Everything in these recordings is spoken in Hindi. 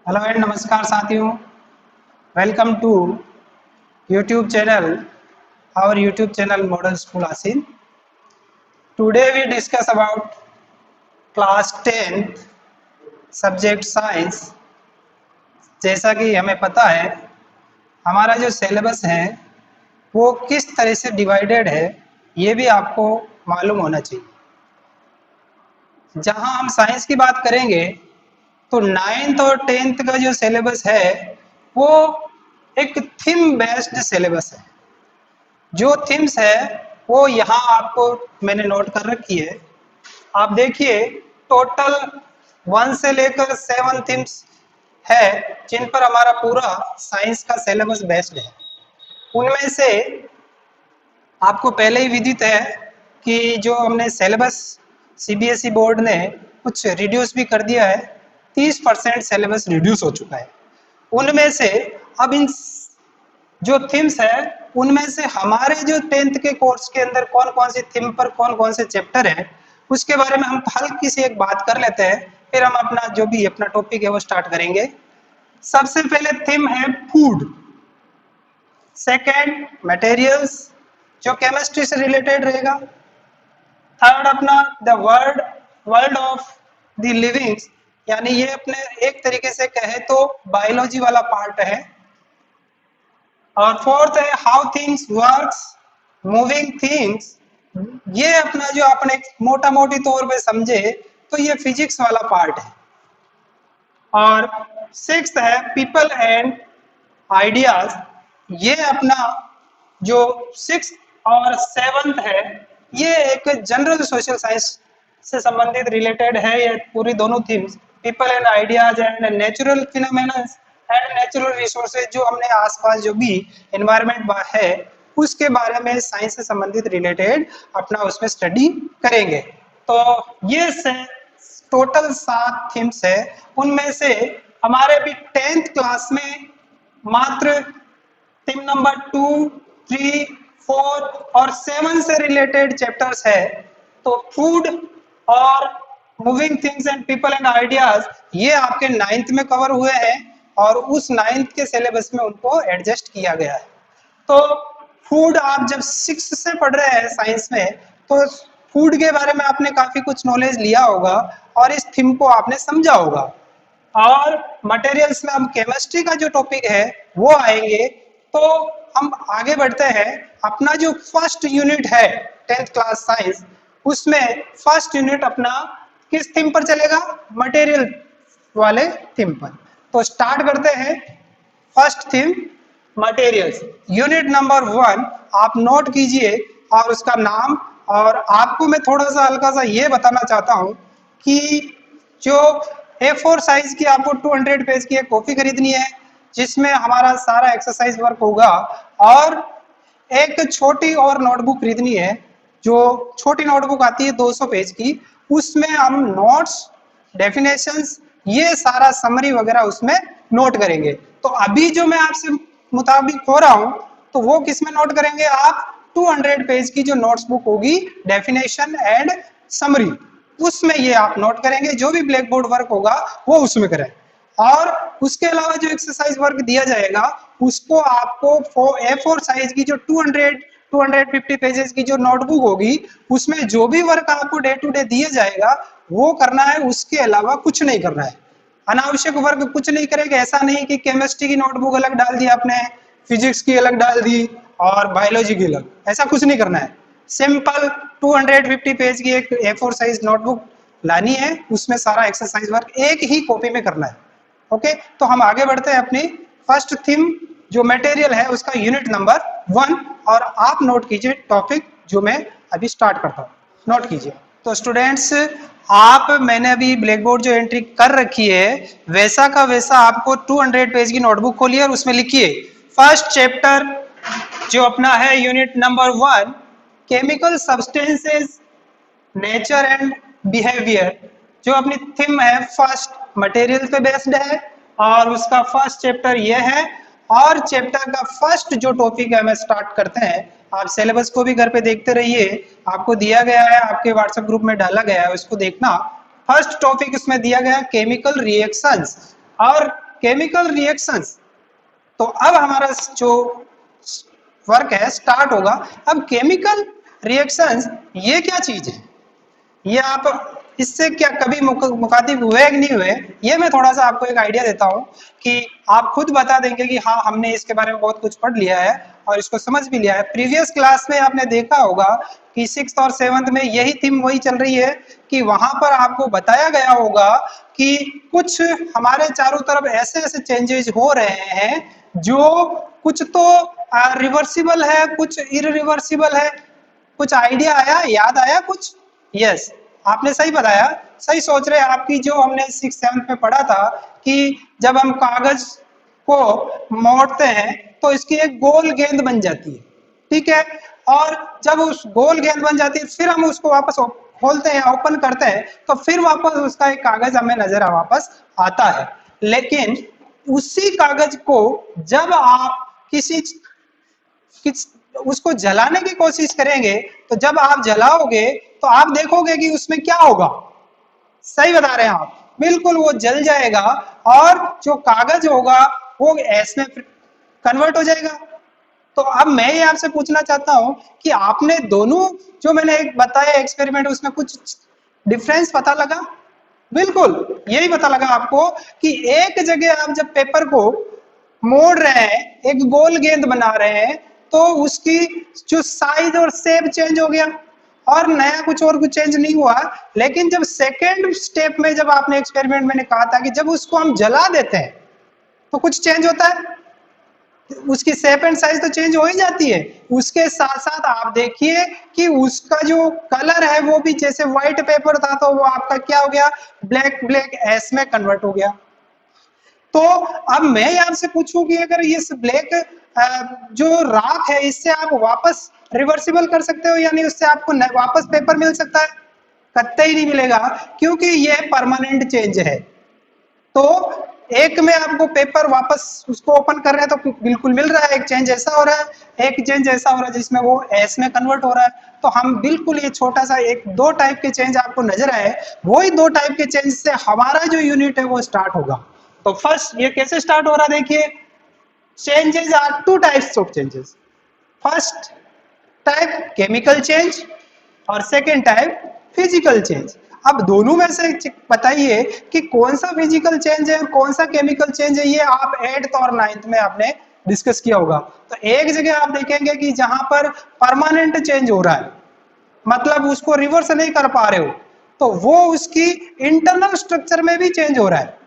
हेलो एंड नमस्कार साथियों, welcome to YouTube channel our YouTube channel Model School Asin. Today we discuss about class 10th subject science. जैसा कि हमें पता है हमारा जो सिलेबस है वो किस तरह से डिवाइडेड है ये भी आपको मालूम होना चाहिए। जहां हम साइंस की बात करेंगे तो 9th और 10th का जो सिलेबस है वो एक थीम बेस्ड सिलेबस है। जो थीम्स है वो यहाँ आपको मैंने नोट कर रखी है। आप देखिए टोटल 1 से लेकर 7 थीम्स है जिन पर हमारा पूरा साइंस का सिलेबस बेस्ड है। उनमें से आपको पहले ही विदित है कि जो हमने सिलेबस सीबीएसई बोर्ड ने कुछ रिड्यूस भी कर दिया है, 30% सिलेबस रिड्यूस हो चुका है। उनमें से अब इन जो थीम्स है उनमें से हमारे जो 10th के कोर्स के अंदर कौन कौन सी थीम पर कौन कौन से चैप्टर है उसके बारे में हम हल्की सी एक बात कर लेते हैं, फिर हम अपना जो भी अपना टॉपिक है वो स्टार्ट करेंगे। सबसे पहले थीम है फूड, सेकंड मटेरियल्स जो केमिस्ट्री से रिलेटेड रहेगा, थर्ड अपना the world of the livings यानी ये अपने एक तरीके से कहे तो बायोलॉजी वाला पार्ट है, और फोर्थ है how things works moving things, ये अपना जो अपने मोटा मोटी तौर पे समझे तो ये फिजिक्स वाला पार्ट है। और सिक्स्थ है पीपल एंड आइडियाज, ये अपना जो सिक्स्थ और सेवंथ है ये एक जनरल सोशल साइंस से संबंधित रिलेटेड है। ये पूरी दोनों themes people and ideas and natural phenomena and natural resources, जो हमने आसपास जो भी एनवायरनमेंट है उसके बारे में साइंस से संबंधित रिलेटेड अपना उसमें स्टडी करेंगे। तो ये टोटल 7 थीम्स है। उनमें से हमारे भी 10th क्लास में मात्र थीम नंबर 2, 3, 4 और 7 से रिलेटेड चैप्टर्स है। तो फूड और moving things and people and ideas ये आपके 9th में कवर हुए हैं और उस 9th के सिलेबस में उनको एडजस्ट किया गया है। तो फूड आप जब 6 से पढ़ रहे हैं साइंस में तो फूड के बारे में आपने काफी कुछ नॉलेज लिया होगा और इस थीम को आपने समझा होगा। और मटेरियल्स में हम केमिस्ट्री का जो टॉपिक है वो आएंगे। तो हम आगे बढ़ते हैं, अपना जो फर्स्ट यूनिट है 10th क्लास साइंस उसमें फर्स्ट यूनिट अपना किस थीम पर चलेगा, मटेरियल वाले थीम पर। तो स्टार्ट करते हैं first theme materials, unit number 1 आप नोट कीजिए और उसका नाम। और आपको मैं थोड़ा सा हल्का सा ये बताना चाहता हूं कि जो A4 साइज की आपको 200 पेज की एक कॉपी खरीदनी है जिसमें हमारा सारा एक्सरसाइज वर्क होगा, और एक छोटी और नोटबुक खरीदनी है। जो छोटी नोटबुक आती है 200 पेज की, उसमें हम नोट्स, डेफिनेशंस, ये सारा समरी वगैरह उसमें नोट करेंगे। तो अभी जो मैं आपसे मुताबिक हो रहा हूं तो वो किसमें नोट करेंगे आप, 200 पेज की जो नोट्स बुक होगी डेफिनेशन एंड समरी, उसमें ये आप नोट करेंगे। जो भी ब्लैक बोर्ड वर्क होगा वो उसमें करें। और उसके अलावा जो एक्सरसाइज वर्क दिया जाएगा उसको आपको A4 साइज की जो 250 पेजेस की जो नोटबुक होगी उसमें जो भी वर्क आपको डे टू डे दिया जाएगा वो करना है, उसके अलावा कुछ नहीं करना है। अनावश्यक वर्क कुछ नहीं करेंगे। ऐसा नहीं कि केमिस्ट्री की नोटबुक अलग डाल दी आपने, फिजिक्स की अलग डाल दी और बायोलॉजी की अलग, ऐसा कुछ नहीं करना है। सिंपल 250 पेज की एक A4 साइज नोटबुक लानी है, उसमें सारा एक्सरसाइज वर्क एक ही कॉपी में करना है। ओके, तो हम आगे बढ़ते हैं अपनी फर्स्ट थीम जो मटेरियल है उसका यूनिट नंबर 1, और आप नोट कीजिए टॉपिक जो मैं अभी स्टार्ट करता हूँ, नोट कीजिए। तो स्टूडेंट्स आप, मैंने अभी ब्लैक बोर्ड जो एंट्री कर रखी है वैसा का वैसा आपको 200 पेज की नोटबुक खोलिए और उसमें लिखिए फर्स्ट चैप्टर जो अपना है unit number 1 chemical substances nature and behaviour. जो अपनी थीम है फर्स्ट मटेरियल पे बेस्ड है और उसका फर्स्ट चैप्टर ये है। और चैप्टर का फर्स्ट जो टॉपिक है हमें स्टार्ट करते हैं। आप सिलेबस को भी घर पे देखते रहिए, आपको दिया गया है, आपके व्हाट्सएप ग्रुप में डाला गया है, उसको देखना। फर्स्ट टॉपिक इसमें दिया गया केमिकल रिएक्शंस, और केमिकल रिएक्शंस। तो अब हमारा जो वर्क है स्टार्ट होगा। अब केमिकल रिएक्शंस ये क्या चीज है, ये आप इससे क्या कभी मुखातिब हुए कि नहीं हुए, ये मैं थोड़ा सा आपको एक आइडिया देता हूँ कि आप खुद बता देंगे कि हाँ हमने इसके बारे में बहुत कुछ पढ़ लिया है और इसको समझ भी लिया है। प्रीवियस क्लास में आपने देखा होगा कि 6th और 7th में यही थीम वही चल रही है कि वहां पर आपको बताया गया होगा कि कुछ हमारे चारों तरफ ऐसे ऐसे चेंजेस हो रहे हैं जो कुछ तो रिवर्सिबल है, कुछ इरिवर्सिबल है। कुछ आइडिया आया, याद आया कुछ? यस, आपने सही बताया, सही सोच रहे हैं आपकी। जो हमने 6th-7th में पढ़ा था कि जब हम कागज को मोड़ते हैं तो इसकी एक गोल गेंद बन जाती है, ठीक है, और जब उस गोल गेंद बन जाती है फिर हम उसको वापस खोलते हैं, ओपन करते हैं, तो फिर वापस उसका एक कागज हमें नजर वापस आता है। लेकिन उसी कागज को जब आप किसी उसको जलाने की कोशिश करेंगे तो जब आप जलाओगे तो आप देखोगे कि उसमें क्या होगा। सही बता रहे हैं आप, बिल्कुल वो जल जाएगा और जो कागज होगा वो गैस में कन्वर्ट हो जाएगा। तो अब मैं ये आपसे पूछना चाहता हूं कि आपने दोनों जो मैंने एक बताया एक्सपेरिमेंट उसमें कुछ डिफरेंस पता लगा? बिल्कुल यही पता लगा आपको कि एक जगह आप जब पेपर को मोड़ रहे हैं, एक गोल गेंद बना रहे हैं, तो उसकी जो साइज और शेप चेंज हो गया और नया कुछ और कुछ चेंज नहीं हुआ। लेकिन जब सेकेंड स्टेप में जब आपने एक्सपेरिमेंट मैंने कहा था कि जब उसको हम जला देते हैं तो कुछ चेंज होता है, उसकी शेप एंड साइज तो चेंज हो ही जाती है। उसके साथ साथ आप देखिए कि उसका जो कलर है वो भी, जैसे व्हाइट पेपर था तो वो आपका क्या हो गया, ब्लैक ब्लैक एस में कन्वर्ट हो गया। तो अब मैं आपसे पूछूं कि अगर इस ब्लैक जो राख है इससे आप वापस रिवर्सिबल कर सकते हो, यानी उससे आपको वापस पेपर मिल सकता है? कतई नहीं मिलेगा, क्योंकि ये परमानेंट चेंज है। तो एक में आपको पेपर वापस उसको ओपन कर रहे हैं तो बिल्कुल मिल रहा है, एक चेंज ऐसा हो रहा है, एक चेंज ऐसा हो रहा है जिसमें वो एस में कन्वर्ट हो रहा है। तो हम बिल्कुल ये छोटा सा एक दो टाइप के चेंज आपको नजर आए, वही दो टाइप के चेंज से हमारा जो यूनिट है वो स्टार्ट होगा। तो फर्स्ट ये कैसे स्टार्ट हो रहा है, देखिए, changes are two types of changes. First type chemical change और सेकेंड टाइप फिजिकल चेंज। अब दोनों में से बताइए कि कौन सा फिजिकल चेंज है और कौन सा केमिकल चेंज है। ये आप 8th और 9th में आपने डिस्कस किया होगा। तो एक जगह आप देखेंगे कि जहां पर परमानेंट चेंज हो रहा है, मतलब उसको रिवर्स नहीं कर पा रहे हो, तो वो उसकी इंटरनल स्ट्रक्चर में भी चेंज हो रहा है।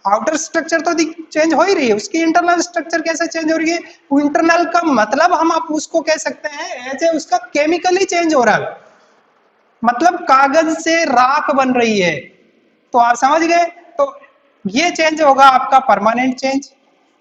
आउटर स्ट्रक्चर तो चेंज हो ही रही है, उसकी इंटरनल स्ट्रक्चर कैसे चेंज हो रही है? इंटरनल का मतलब हम आप उसको कह सकते हैं एज ए उसका केमिकली चेंज हो रहा है, मतलब कागज से राख बन रही है। तो आप समझ गए? तो ये चेंज होगा आपका परमानेंट चेंज।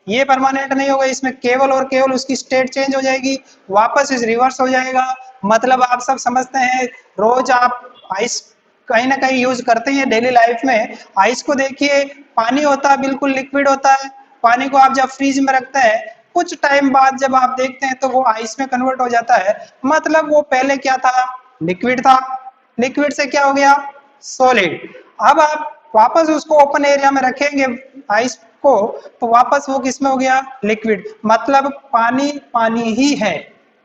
ये परमानेंट नहीं होगा, इसमें केवल और केवल उसकी स्टेट चेंज हो जाएगी, वापस इस रिवर्स हो जाएगा। मतलब आप सब समझते हैं, रोज आप आइस कहीं ना कहीं यूज करते हैं डेली लाइफ में। आइस को देखिए, पानी होता है, बिल्कुल लिक्विड होता है। पानी को आप जब फ्रीज में रखते हैं, कुछ टाइम बाद जब आप देखते हैं तो वो आइस में कन्वर्ट हो जाता है। मतलब वो पहले क्या था, लिक्विड था, लिक्विड से क्या हो गया, सॉलिड। अब आप वापस उसको ओपन एरिया में रखेंगे आइस को, तो वापस वो किसमें हो गया, लिक्विड। मतलब पानी पानी ही है,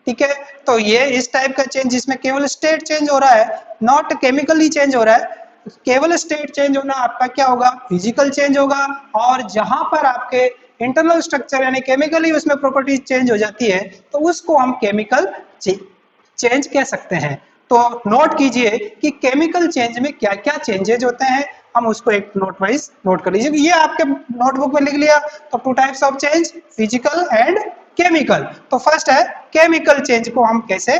ठीक है। तो ये इस टाइप का चेंज जिसमें केवल स्टेट चेंज हो रहा है, नॉट केमिकली चेंज हो रहा है। केवल स्टेट चेंज होना आपका क्या होगा, फिजिकल चेंज होगा। और जहां पर आपके इंटरनल स्ट्रक्चर यानी केमिकली उसमें प्रॉपर्टीज चेंज हो जाती है, तो उसको हम केमिकल चेंज कह सकते हैं। तो नोट कीजिए कि केमिकल चेंज में क्या क्या चेंजेज होते हैं, हम उसको एक नोट वाइज नोट कर लीजिए। ये आपके नोटबुक में लिख लिया। तो to types of change, physical and chemical. तो फर्स्ट है केमिकल चेंज को हम कैसे,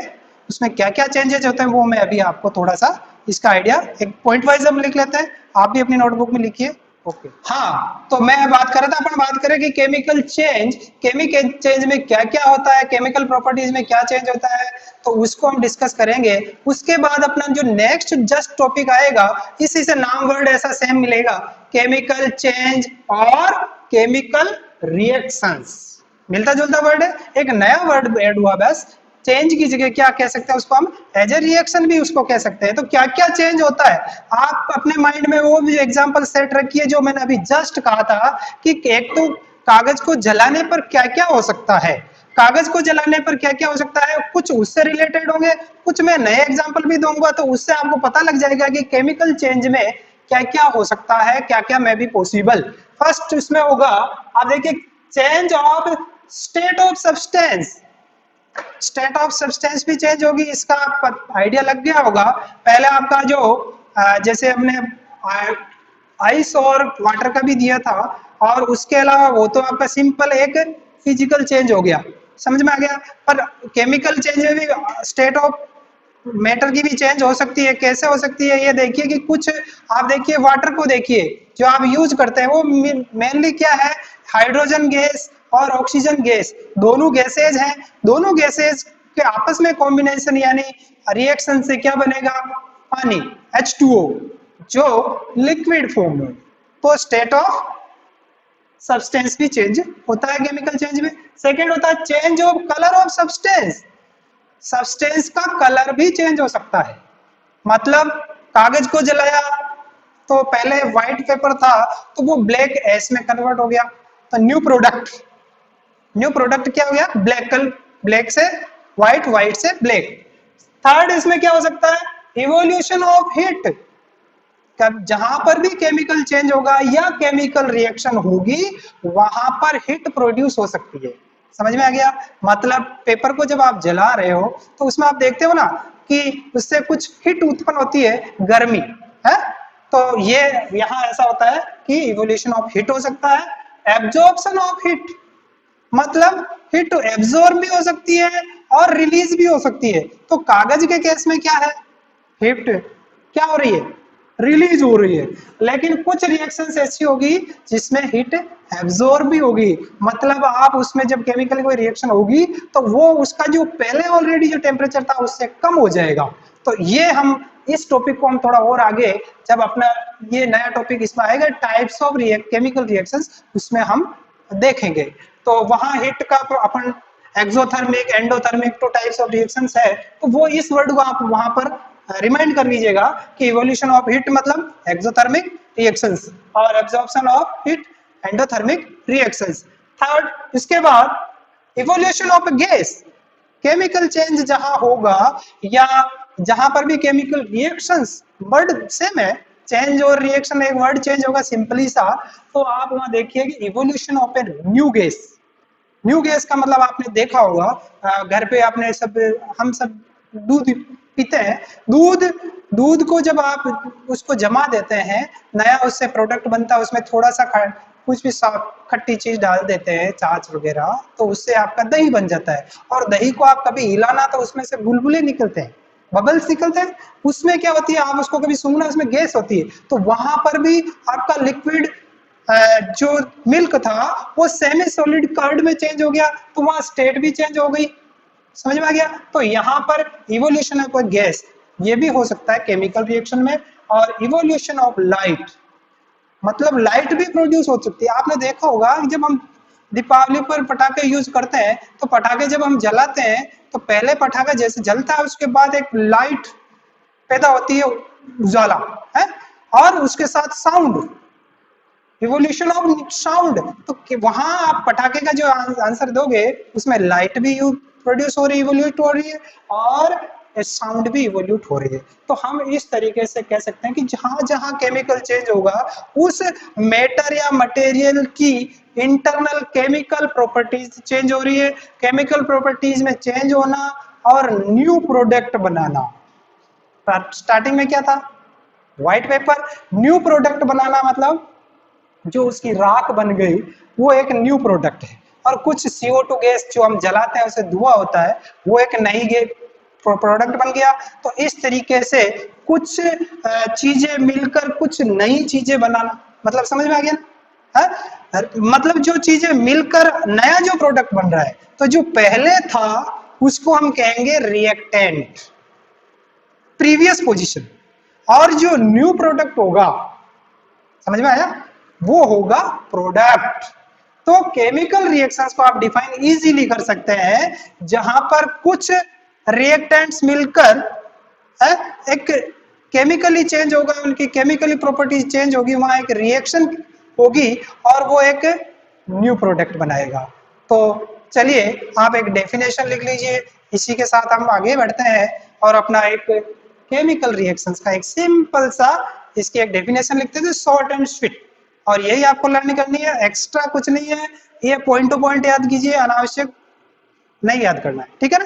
उसमें क्या क्या चेंजेज होते हैं वो मैं अभी आपको थोड़ा सा इसका आइडिया एक पॉइंट वाइज हम लिख लेते हैं, आप भी अपनी नोटबुक में लिखिए। ओके, हाँ, तो मैं बात कर रहा था, अपन बात करें कि केमिकल चेंज में क्या क्या होता है, केमिकल प्रॉपर्टीज में क्या चेंज होता है, तो उसको हम डिस्कस करेंगे। उसके बाद अपना जो नेक्स्ट जस्ट टॉपिक आएगा, इसी से नाम वर्ड ऐसा सेम मिलेगा, केमिकल चेंज और केमिकल रिएक्शंस। मिलता जुलता वर्ड है, एक नया वर्ड ऐड हुआ बस, चेंज की जगह क्या कह सकते हैं उसको हम एज ए रिएक्शन भी उसको कह सकते हैं। तो क्या क्या चेंज होता है आप अपने माइंड में वो भी एग्जांपल सेट रखिए जो मैंने अभी जस्ट कहा था कि एक तो कागज को जलाने पर क्या क्या हो सकता है, कागज को जलाने पर क्या क्या हो सकता है, कुछ उससे रिलेटेड होंगे, कुछ मैं नए एग्जांपल भी दूंगा तो उससे आपको पता लग जाएगा कि केमिकल चेंज में क्या क्या हो सकता है, क्या क्या में भी पॉसिबल। फर्स्ट इसमें होगा आप देखिए change of state of substance, state of substance भी चेंज होगी, इसका आइडिया लग गया होगा। पहले आपका जो जैसे हमने आइस और वाटर का भी दिया था और उसके अलावा वो तो आपका सिंपल एक फिजिकल चेंज हो गया, समझ में आ गया। पर केमिकल चेंज में भी स्टेट ऑफ मैटर की भी चेंज हो सकती है। कैसे हो सकती है ये देखिए कि कुछ आप देखिए वाटर को देखिए जो आप यूज करते हैं वो मेनली क्या है, हाइड्रोजन गैस और ऑक्सीजन गैस, दोनों गैसेज हैं। दोनों गैसेज के आपस में कॉम्बिनेशन यानी रिएक्शन से क्या बनेगा, पानी H2O जो लिक्विड फॉर्म में। तो स्टेट ऑफ सब्सटेंस भी चेंज होता है केमिकल चेंज में। सेकेंड होता है change of colour of substance, substance का कलर भी चेंज हो सकता है। मतलब कागज को जलाया तो पहले व्हाइट पेपर था तो वो ब्लैक एश में कन्वर्ट हो गया, तो न्यू प्रोडक्ट, न्यू प्रोडक्ट क्या हो गया, ब्लैक कलर, ब्लैक से व्हाइट, व्हाइट से ब्लैक। थर्ड इसमें क्या हो सकता है, इवोल्यूशन ऑफ हीट, जहां पर भी केमिकल चेंज होगा या केमिकल रिएक्शन होगी वहां पर हीट प्रोड्यूस हो सकती है। समझ में आ गया। मतलब पेपर को जब आप जला रहे हो तो उसमें आप देखते हो ना कि उससे कुछ हीट उत्पन्न होती है, गर्मी है। तो ये यहाँ ऐसा होता है कि इवोल्यूशन ऑफ हीट हो सकता है। एब्जॉर्प्शन ऑफ हीट, मतलब हीट एब्जॉर्ब भी हो सकती है और रिलीज भी हो सकती है। तो कागज के केस में क्या है, हीट क्या हो रही है, रिलीज हो रही है। लेकिन कुछ रिएक्शंस ऐसी होगी जिसमें हीट एब्जॉर्ब भी होगी, मतलब आप उसमें जब केमिकल कोई रिएक्शन होगी तो वो उसका जो पहले ऑलरेडी जो टेम्परेचर था उससे कम हो जाएगा। तो ये हम इस टॉपिक को हम थोड़ा और आगे जब अपना ये नया टॉपिक इसमें आएगा टाइप्स ऑफ केमिकल रिएक्शंस उसमें हम देखेंगे। तो वहां हीट का अपन exothermic endothermic two types of reactions है, तो वो इस वर्ड को आप वहां पर रिमाइंड कर लीजिएगा कि इवोल्यूशन ऑफ हीट मतलब एक्सोथर्मिक रिएक्शंस और absorption of heat endothermic reactions. Third इसके बाद evolution of gas, chemical change जहां होगा या जहां पर भी केमिकल रिएक्शंस, वर्ड सेम है, चेंज और रिएक्शन एक वर्ड चेंज होगा सिंपली सा। तो आप वहां देखिए कि evolution of a new gas, new gas का मतलब आपने देखा होगा घर पे आपने सब, हम सब दूध पीते हैं, दूध, दूध को जब आप उसको जमा देते हैं नया उससे प्रोडक्ट बनता है, उसमें थोड़ा सा कुछ भी खट्टी चीज डाल देते हैं छाछ वगैरह तो उससे आपका दही बन जाता है। और दही को आप कभी हिलाना तो उसमें से बुलबुले निकलते हैं, बबल्स निकलते हैं, उसमें क्या होती है आप उसको कभी सूंघना उसमें गैस होती है। तो वहां पर भी आपका लिक्विड जो मिल्क था वो सेमी सॉलिड कर्ड में चेंज हो गया, तो वहां स्टेट भी चेंज हो गई। समझ में आ गया। तो यहाँ पर इवोल्यूशन ऑफ गैस ये भी हो सकता है केमिकल रिएक्शन में। और इवोल्यूशन ऑफ लाइट, मतलब लाइट भी प्रोड्यूस हो सकती है। आपने देखा होगा जब हम दीपावली पर पटाखे यूज करते हैं तो पटाखे जब हम जलाते हैं तो पहले पटाखा जैसे जलता है उसके बाद एक लाइट पैदा होती है, उजाला है, और उसके साथ साउंड, रिवोल्यूशन ऑफ साउंड। तो वहां आप पटाखे का जो आंसर दोगे उसमें लाइट भी प्रोड्यूस हो रही है, इवोल्यूट हो रही है, और साउंड भी इवोल्यूट हो रही है। तो हम इस तरीके से कह सकते हैं कि जहां जहां केमिकल चेंज होगा उस मैटर या मटेरियल की इंटरनल केमिकल प्रॉपर्टीज चेंज हो रही है। केमिकल प्रॉपर्टीज में चेंज होना और न्यू प्रोडक्ट बनाना। स्टार्टिंग में क्या था, व्हाइट पेपर, न्यू प्रोडक्ट बनाना मतलब जो उसकी राख बन गई वो एक न्यू प्रोडक्ट है। और कुछ CO2 गैस जो हम जलाते हैं उससे धुआं होता है वो एक नई प्रोडक्ट बन गया। तो इस तरीके से कुछ चीजें मिलकर कुछ नई चीजें बनाना, मतलब समझ में आ गया है? मतलब जो चीजें मिलकर नया जो प्रोडक्ट बन रहा है, तो जो पहले था उसको हम कहेंगे रिएक्टेंट, प्रीवियस पोजीशन, और जो न्यू प्रोडक्ट होगा, समझ में आया, वो होगा प्रोडक्ट। तो केमिकल रिएक्शंस को आप डिफाइन इजीली कर सकते हैं जहां पर कुछ रिएक्टेंट्स मिलकर एक केमिकली चेंज होगा, उनकी केमिकली प्रॉपर्टीज चेंज होगी, वहां एक रिएक्शन होगी और वो एक न्यू प्रोडक्ट बनाएगा। तो चलिए आप एक डेफिनेशन लिख लीजिए, इसी के साथ हम आगे बढ़ते हैं और अपना एक केमिकल रिएक्शंस का एक सिंपल सा इसकी एक डेफिनेशन लिखते थे, शॉर्ट एंड स्वीट। और यही आपको लर्न करनी है, एक्स्ट्रा कुछ नहीं है, ये पॉइंट टू पॉइंट याद कीजिए, अनावश्यक नहीं याद करना है, ठीक है ना।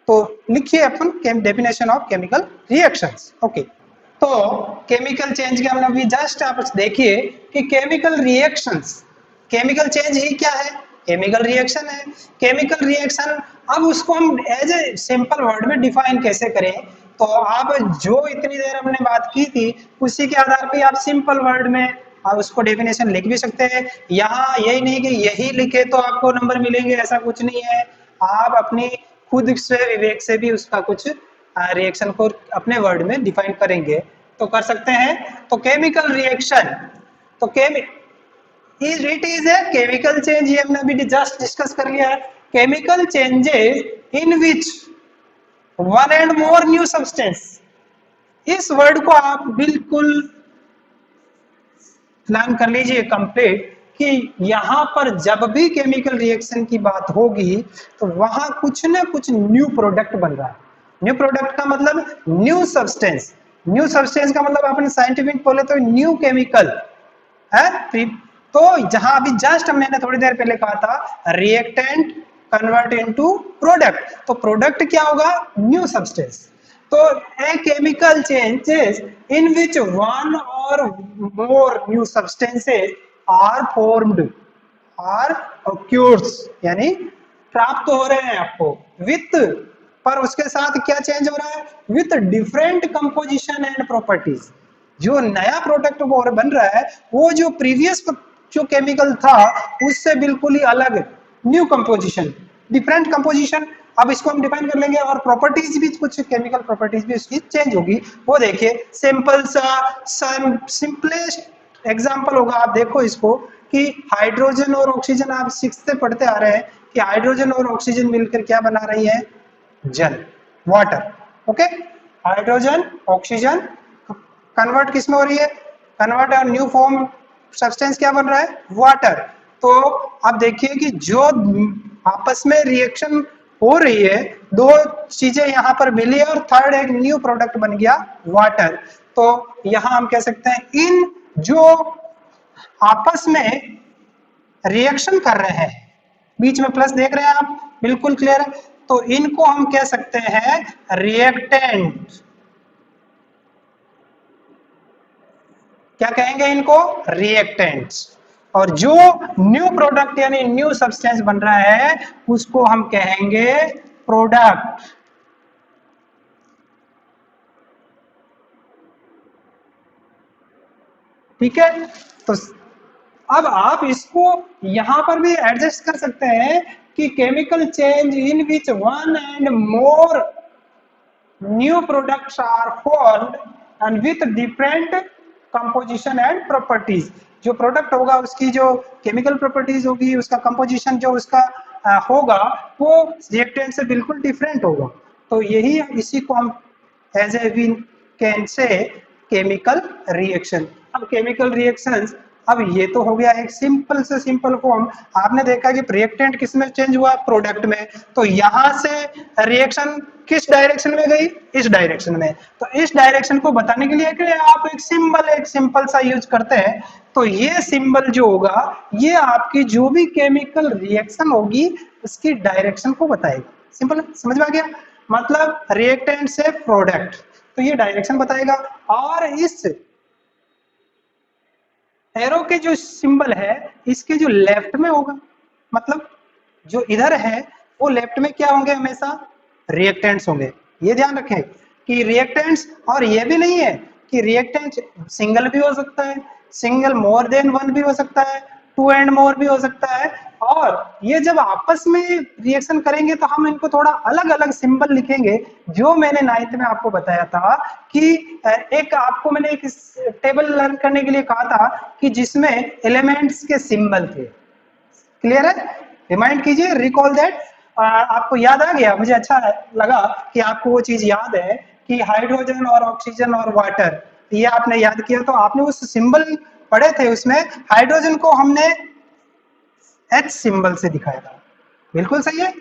तो लिखिए अपन definition of chemical reactions. Okay, तो केमिकल चेंज के हमने अभी जस्ट आप देखिए कि केमिकल रिएक्शंस, केमिकल चेंज ही क्या है, केमिकल रिएक्शन है। केमिकल रिएक्शन, अब उसको हम एज ए सिंपल वर्ड में डिफाइन कैसे करें, तो आप जो इतनी देर हमने बात की थी उसी के आधार पे आप सिंपल वर्ड में आप उसको डेफिनेशन लिख भी सकते हैं। यहाँ यही नहीं कि यही लिखे तो आपको नंबर मिलेंगे, ऐसा कुछ नहीं है। आप अपनी खुद से विवेक से भी उसका कुछ रिएक्शन को अपने वर्ड में डिफाइन करेंगे तो कर सकते हैं। तो केमिकल रिएक्शन, तो it is a chemical change, ये हमने अभी जस्ट डिस्कस कर लिया है। Chemical changes in which one and more new substance, इस वर्ड को आप बिल्कुल प्लान कर लीजिए कंप्लीट कि यहां पर जब भी केमिकल रिएक्शन की बात होगी तो वहां कुछ ना कुछ न्यू प्रोडक्ट बन रहा है। न्यू प्रोडक्ट का मतलब न्यू सब्सटेंस, न्यू सब्सटेंस का मतलब अपने साइंटिफिक बोले तो न्यू केमिकल है। तो जहां अभी जस्ट मैंने थोड़ी देर पहले कहा था रिएक्टेंट कन्वर्ट इनटू प्रोडक्ट, तो प्रोडक्ट क्या होगा, न्यू सब्सटेंस। तो a chemical changes in which one or more new substances are formed are occurs, यानी प्राप्त हो रहे हैं आपको विथ, पर उसके साथ क्या चेंज हो रहा है, with different composition and properties. जो नया प्रोडक्ट बन रहा है वो जो प्रीवियस जो केमिकल था उससे बिल्कुल ही अलग न्यू कंपोजिशन, डिफरेंट कंपोजिशन। अब इसको हम डिफाइन कर लेंगे और प्रॉपर्टीज भी, कुछ केमिकल प्रॉपर्टीज भी उसकी चेंज होगी। वो देखिए सिंपल सा सिंपलेस्ट एग्जांपल होगा, आप देखो इसको कि हाइड्रोजन और ऑक्सीजन, आप सिक्स्थ से पढ़ते आ रहे हैं कि हाइड्रोजन और ऑक्सीजन मिलकर क्या बना रही है, जल, water. Okay, hydrogen oxygen convert किस में हो रही है, कन्वर्ट और न्यू फॉर्म सब्सटेंस क्या बन रहा है, वाटर। तो आप देखिए कि जो आपस में रिएक्शन हो रही है, दो चीजें यहाँ पर मिली है और थर्ड एक न्यू प्रोडक्ट बन गया वाटर। तो यहाँ हम कह सकते हैं इन जो आपस में रिएक्शन कर रहे हैं, बीच में प्लस देख रहे हैं आप, बिल्कुल क्लियर है, तो इनको हम कह सकते हैं रिएक्टेंट। क्या कहेंगे इनको, रिएक्टेंट्स। और जो न्यू प्रोडक्ट यानी न्यू सब्सटेंस बन रहा है उसको हम कहेंगे प्रोडक्ट। ठीक है, तो अब आप इसको यहां पर भी एडजस्ट कर सकते हैं कि chemical change in which one and more new products are formed and with different composition and properties. जो प्रोडक्ट होगा उसकी जो केमिकल प्रॉपर्टीज होगी, उसका कंपोजिशन जो उसका होगा वो रिएक्टेंट से बिल्कुल डिफरेंट होगा। तो यही इसी को हम as a we can say chemical reaction. अब केमिकल रिएक्शंस, अब ये तो हो गया एक सिंपल से सिंपल फॉर्म। आपने देखा कि रिएक्टेंट किस में चेंज हुआ, प्रोडक्ट में। तो यहां से रिएक्शन किस डायरेक्शन में गई, इस डायरेक्शन में। तो इस डायरेक्शन को बताने के लिए कि आप एक सिंबल, एक सिंपल सा यूज करते हैं। तो ये सिंबल जो होगा ये आपकी जो भी केमिकल रिएक्शन होगी उसकी डायरेक्शन को बताएगा। सिंपल, समझ में आ गया, मतलब रिएक्टेंट से प्रोडक्ट, तो ये डायरेक्शन बताएगा। और इस एरो के जो सिंबल है इसके जो लेफ्ट में होगा, मतलब जो इधर है वो लेफ्ट में क्या होंगे, हमेशा रिएक्टेंट्स होंगे। ये ध्यान रखें कि रिएक्टेंट्स, और ये भी नहीं है कि रिएक्टेंट सिंगल भी हो सकता है, सिंगल मोर देन वन भी हो सकता है, टू एंड मोर भी हो सकता है। और ये जब आपस में रिएक्शन करेंगे तो हम इनको थोड़ा अलग अलग सिंबल लिखेंगे। जो मैंने 9th में आपको बताया था कि एक आपको मैंने एक टेबल लर्न करने के लिए कहा था कि जिसमें एलिमेंट्स के सिंबल थे। क्लियर है, रिमाइंड कीजिए, रिकॉल दैट। आपको याद आ गया, मुझे अच्छा लगा कि आपको वो चीज याद है कि हाइड्रोजन और ऑक्सीजन और वाटर, ये आपने याद किया। तो आपने उस सिंबल पढ़े थे, उसमें हाइड्रोजन को हमने H सिंबल से दिखाया था, बिल्कुल सही है,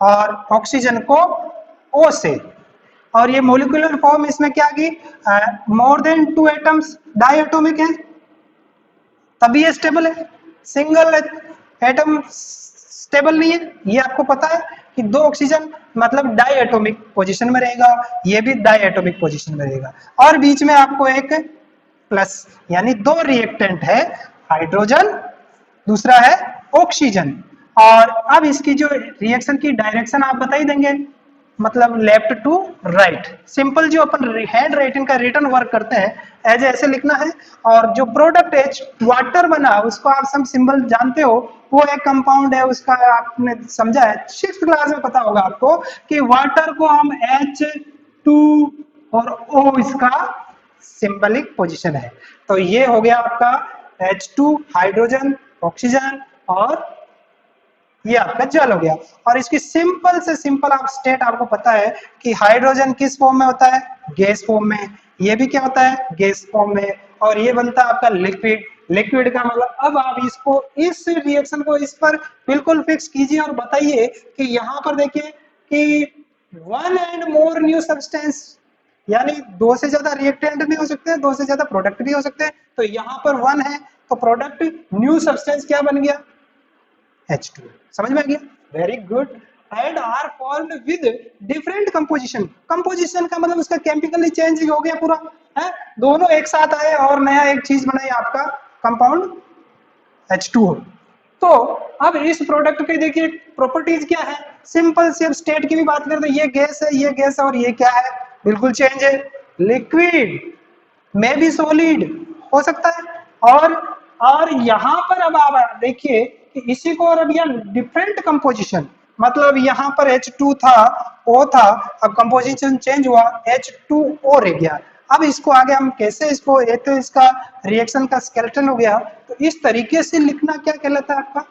और ऑक्सीजन को O से। और ये मोलिकुलर फॉर्म इसमें क्या की, मोर देन 2 एटम्स डायटोमिक है, तभी ये स्टेबल है, सिंगल एटम स्टेबल नहीं है। ये आपको पता है कि 2 ऑक्सीजन मतलब डायटोमिक पोजीशन में रहेगा, ये भी डायटोमिक पोजीशन में रहेगा, और बीच में आपको एक प्लस, यानी 2 रिएक्टेंट है, हाइड्रोजन, दूसरा है ऑक्सीजन। और अब इसकी जो रिएक्शन की डायरेक्शन आप बता ही देंगे, मतलब लेफ्ट टू राइट, सिंपल जो अपन हैंड राइटिंग का रिटर्न वर्क करते हैं एज ऐसे लिखना है। और जो प्रोडक्ट एच वाटर बना उसको आप सब सिंबल जानते हो, वो एक कंपाउंड है, उसका आपने समझा है 6th क्लास में, पता होगा आपको कि वाटर को हम H2 और O इसका सिंबलिक पोजीशन है। तो ये हो गया आपका H2 हाइड्रोजन, ऑक्सीजन, और ये आपका जल हो गया। और इसकी सिंपल से सिंपल आप स्टेट आपको पता है कि हाइड्रोजन किस फॉर्म में होता है, गैस फॉर्म में, ये भी क्या होता है, गैस फॉर्म में, और ये बनता है आपका लिक्विड। लिक्विड का मतलब, अब आप इसको, इस रिएक्शन को इस पर बिल्कुल फिक्स कीजिए और बताइए कि यहाँ पर देखिए कि 1 एंड मोर न्यू सब्सटेंस, यानी 2 से ज्यादा रिएक्टेंट भी हो सकते हैं, 2 से ज्यादा प्रोडक्ट भी हो सकते हैं। तो यहाँ पर 1 है, तो प्रोडक्ट न्यू सब्सटेंस क्या बन गया, H2। समझ में आ गया, very good. And are formed with different composition, composition का मतलब उसका केमिकली चेंज हो गया पूरा है, दोनों एक साथ आए और नया एक चीज बनाई आपका कंपाउंड H2O। तो अब इस प्रोडक्ट के देखिए प्रॉपर्टीज क्या है, सिंपल से अब स्टेट की भी बात करें तो ये गैस है, ये गैस है, और ये क्या है, बिल्कुल चेंज है, लिक्विड में भी सॉलिड हो सकता है। और यहाँ पर अब आप देखिए कि इसी को, और अब यह डिफरेंट कंपोजिशन, मतलब यहाँ पर H2 था, O था, अब कंपोजिशन चेंज हुआ, H2O रह गया। अब इसको आगे हम कैसे, इसको ये तो इसका रिएक्शन का स्केलेटन हो गया, तो इस तरीके से लिखना क्या कहलाता है आपका,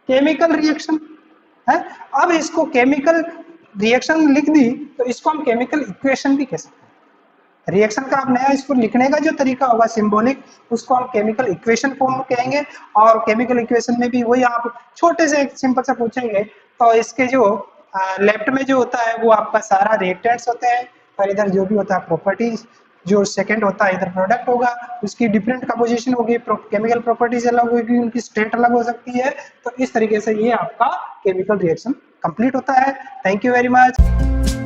केमिकल रिएक्शन है। अब इसको केमिकल रिएक्शन लिख दी तो इसको हम केमिकल इक्वेशन भी कह सकते हैं। रिएक्शन का आप नया इसको लिखने का जो तरीका होगा सिंबॉलिक, उसको हम केमिकल इक्वेशन फॉर्म में कहेंगे। और केमिकल इक्वेशन में भी वही आप छोटे से सिंपल से पूछेंगे, तो इसके जो लेफ्ट में जो होता है वो आपका सारा रिएक्टेंट्स होते हैं, और इधर जो भी होता है प्रॉपर्टीज, जो सेकंड होता है इधर प्रोडक्ट होगा, उसकी डिफरेंट कंपोजिशन होगी, केमिकल प्रॉपर्टीज अलग होगी, उनकी स्टेट अलग हो सकती है। तो इस तरीके से ये आपका केमिकल रिएक्शन कंप्लीट होता है। Thank you very much.